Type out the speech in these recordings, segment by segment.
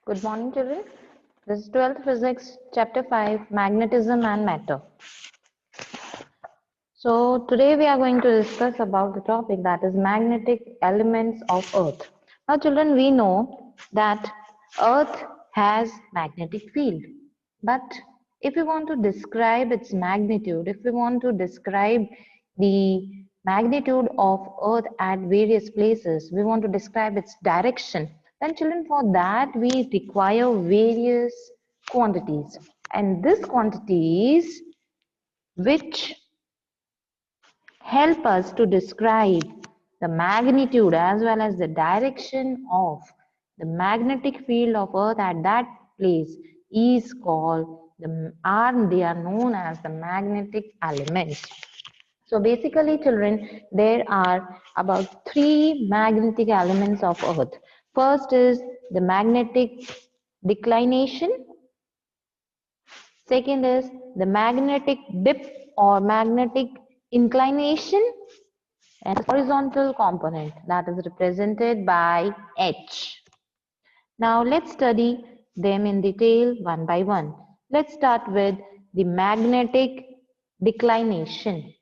Good morning, children. This is 12th Physics, Chapter 5, Magnetism and Matter. So, today we are going to discuss about the topic that is magnetic elements of Earth. Now, children, we know that Earth has magnetic field. But if we want to describe its magnitude, if we want to describe the magnitude of Earth at various places, we want to describe its direction, then children, for that we require various quantities. And these quantities which help us to describe the magnitude as well as the direction of the magnetic field of Earth at that place is called they are known as the magnetic elements. So basically, children, there are about three magnetic elements of Earth. First is the magnetic declination. Second is the magnetic dip or magnetic inclination, and horizontal component that is represented by H. Now let's study them in detail one by one. Let's start with the magnetic declination.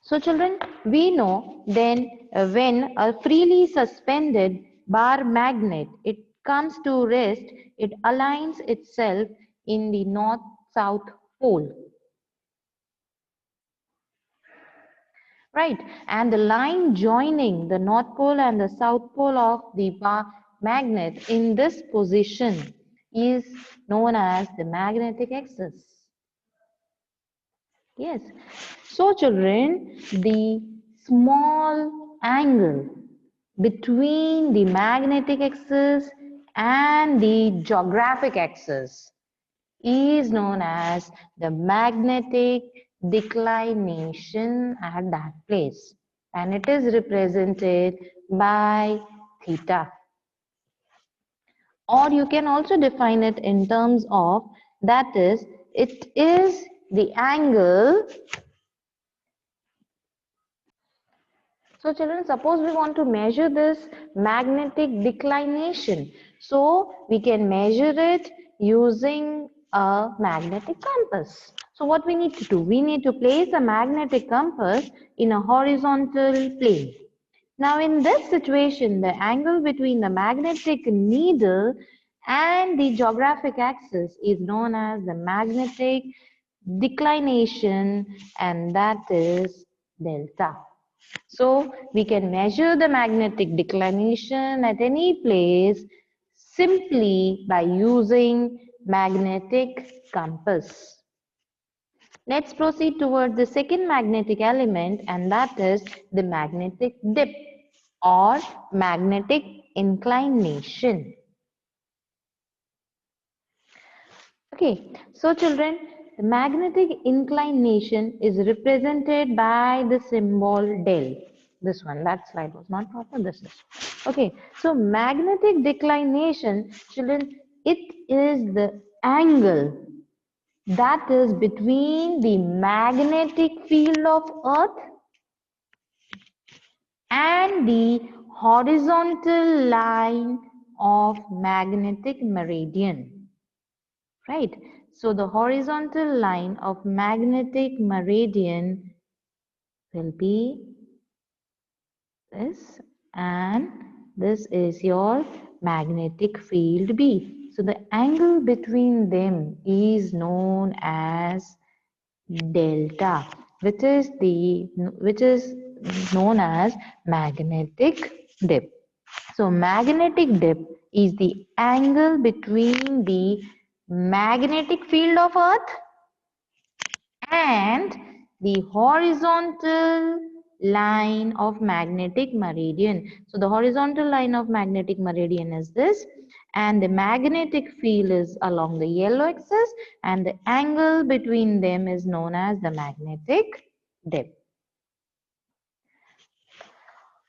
So children, we know then when a freely suspended bar magnet it comes to rest, it aligns itself in the north-south pole. Right, and the line joining the north pole and the south pole of the magnet in this position is known as the magnetic axis. Yes, so children, the small angle between the magnetic axis and the geographic axis is known as the magnetic declination at that place, and it is represented by theta. Or you can also define it in terms of, that is, it is the angle. So children, suppose we want to measure this magnetic declination. So we can measure it using a magnetic compass. So what we need to do? We need to place a magnetic compass in a horizontal plane. Now in this situation, the angle between the magnetic needle and the geographic axis is known as the magnetic declination, and that is delta. So we can measure the magnetic declination at any place simply by using magnetic compass. Let's proceed toward the second magnetic element, and that is the magnetic dip or magnetic inclination. Okay, so children, the magnetic inclination is represented by the symbol del. This one, that slide was not proper, this is. Okay, so magnetic declination, children, it is the angle that is between the magnetic field of Earth and the horizontal line of magnetic meridian. Right? So the horizontal line of magnetic meridian will be this, and this is your magnetic field B. So the angle between them is known as delta, which is known as magnetic dip. So magnetic dip is the angle between the magnetic field of Earth and the horizontal line of magnetic meridian. So the horizontal line of magnetic meridian is this, and the magnetic field is along the yellow axis, and the angle between them is known as the magnetic dip.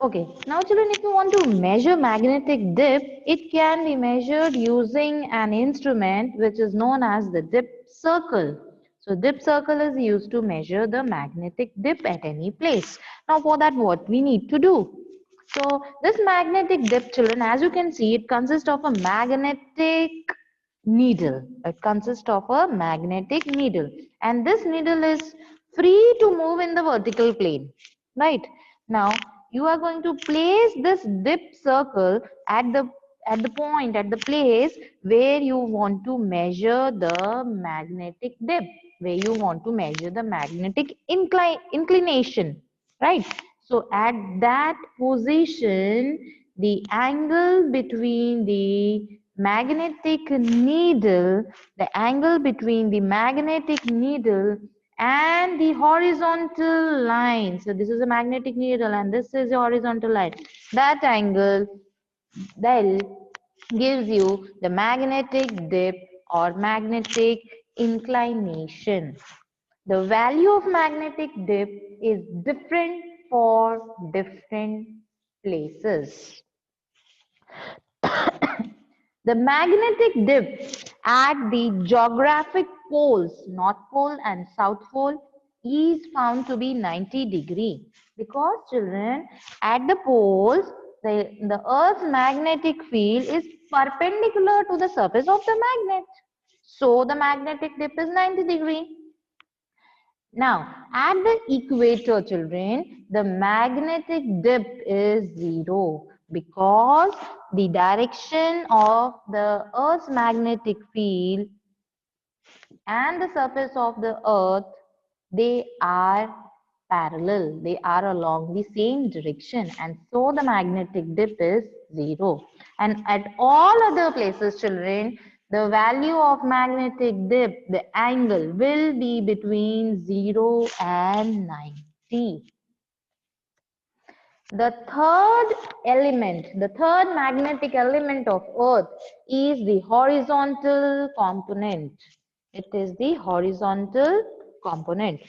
Okay, now children, if you want to measure magnetic dip, it can be measured using an instrument which is known as the dip circle. So dip circle is used to measure the magnetic dip at any place. Now for that, what we need to do? So this magnetic dip, children, as you can see, it consists of a magnetic needle. It consists of a magnetic needle, and this needle is free to move in the vertical plane. Right? Now you are going to place this dip circle at the point, at the place where you want to measure the magnetic dip, where you want to measure the magnetic inclination, right? So at that position, the angle between the magnetic needle, the angle between the magnetic needle and the horizontal line. So this is a magnetic needle and this is a horizontal line. That angle then gives you the magnetic dip or magnetic inclination. The value of magnetic dip is different for different places. The magnetic dip at the geographic poles, North Pole and South Pole, is found to be 90 degree, because children, at the poles, the Earth's magnetic field is perpendicular to the surface of the magnet. So the magnetic dip is 90 degree. Now, at the equator, children, the magnetic dip is 0, because the direction of the Earth's magnetic field and the surface of the Earth, they are parallel. They are along the same direction, and so the magnetic dip is 0. And at all other places, children, the value of magnetic dip, the angle, will be between 0 and 90. The third element, the third magnetic element of Earth is the horizontal component. It is the horizontal component.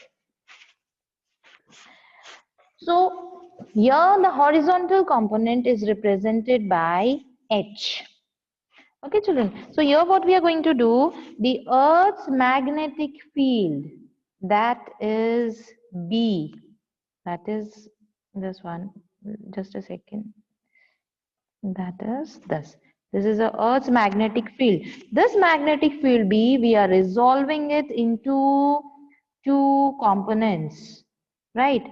So here the horizontal component is represented by H. Okay, children. So here what we are going to do, the Earth's magnetic field, that is B. That is this one. Just a second. That is this. This is the Earth's magnetic field. This magnetic field B, we are resolving it into two components, right?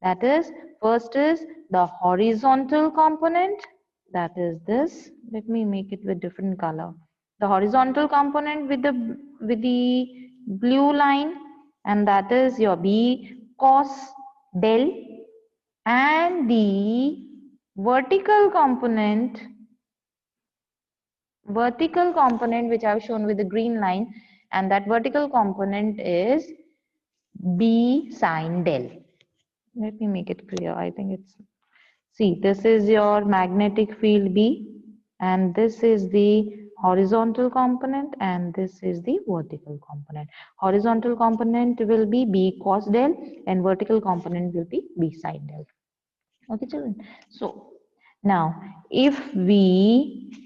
That is, first is the horizontal component. That is this. Let me make it with different color. The horizontal component with the blue line, and that is your B cos del, and the vertical component which I have shown with the green line, and that vertical component is B sin del. Let me make it clear. I think it's, see, this is your magnetic field B, and this is the horizontal component, and this is the vertical component. Horizontal component will be B cos del, and vertical component will be B sin del. Okay, children. So now, if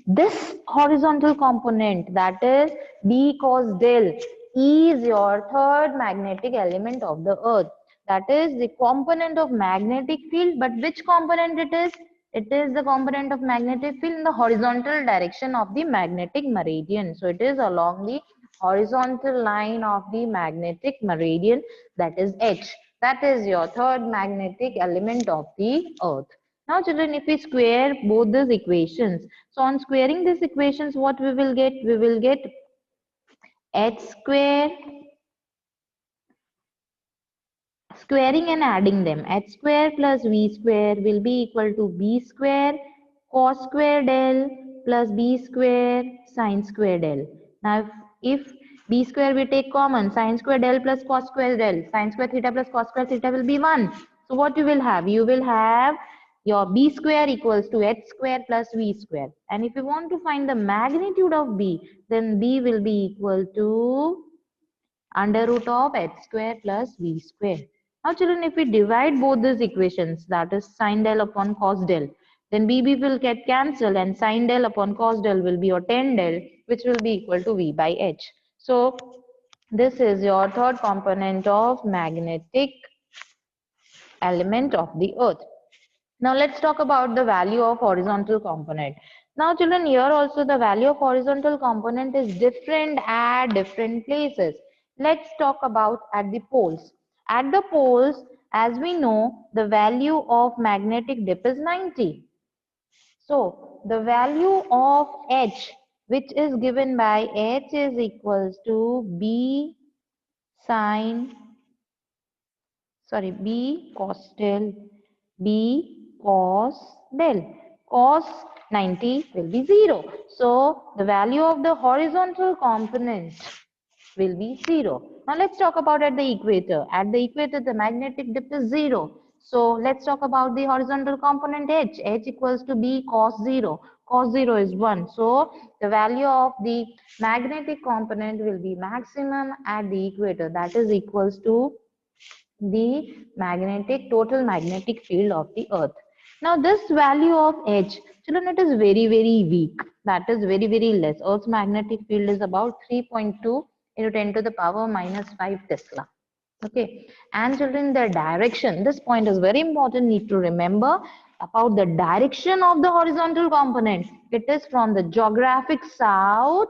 this horizontal component, that is B cos del, is your third magnetic element of the Earth. That is the component of magnetic field, but which component it is? It is the component of magnetic field in the horizontal direction of the magnetic meridian. So it is along the horizontal line of the magnetic meridian, that is H. That is your third magnetic element of the Earth. Now children, if we square both these equations, so on squaring these equations, what we will get? We will get H square, squaring and adding them. H square plus V square will be equal to B square cos square del plus B square sin square del. Now if B square we take common, sin square del plus cos square del, sin square theta plus cos square theta will be 1. So what you will have? You will have your B square equals to H square plus V square. And if you want to find the magnitude of B, then B will be equal to under root of H square plus V square. Now children, if we divide both these equations, that is sin del upon cos del, then BB will get cancelled, and sin del upon cos del will be your tan del, which will be equal to V by H. So this is your third component of magnetic element of the Earth. Now let's talk about the value of horizontal component. Now children, here also the value of horizontal component is different at different places. Let's talk about at the poles. At the poles, as we know, the value of magnetic dip is 90. So the value of H, which is given by H, is equals to B sine, sorry, B cos del, B cos del. Cos 90 will be 0. So the value of the horizontal component will be 0. Now let's talk about at the equator. At the equator, the magnetic dip is 0. So let's talk about the horizontal component H. H equals to B cos 0. Cos 0 is 1. So the value of the magnetic component will be maximum at the equator. That is equals to the total magnetic field of the earth. Now this value of H, children, it is very weak. That is very less. Earth's magnetic field is about 3.2 into 10 to the power minus 5 Tesla. Okay, and children, the direction, this point is very important, need to remember about the direction of the horizontal component. It is from the geographic south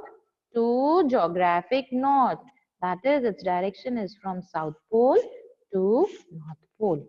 to geographic north. That is, its direction is from South Pole to North Pole.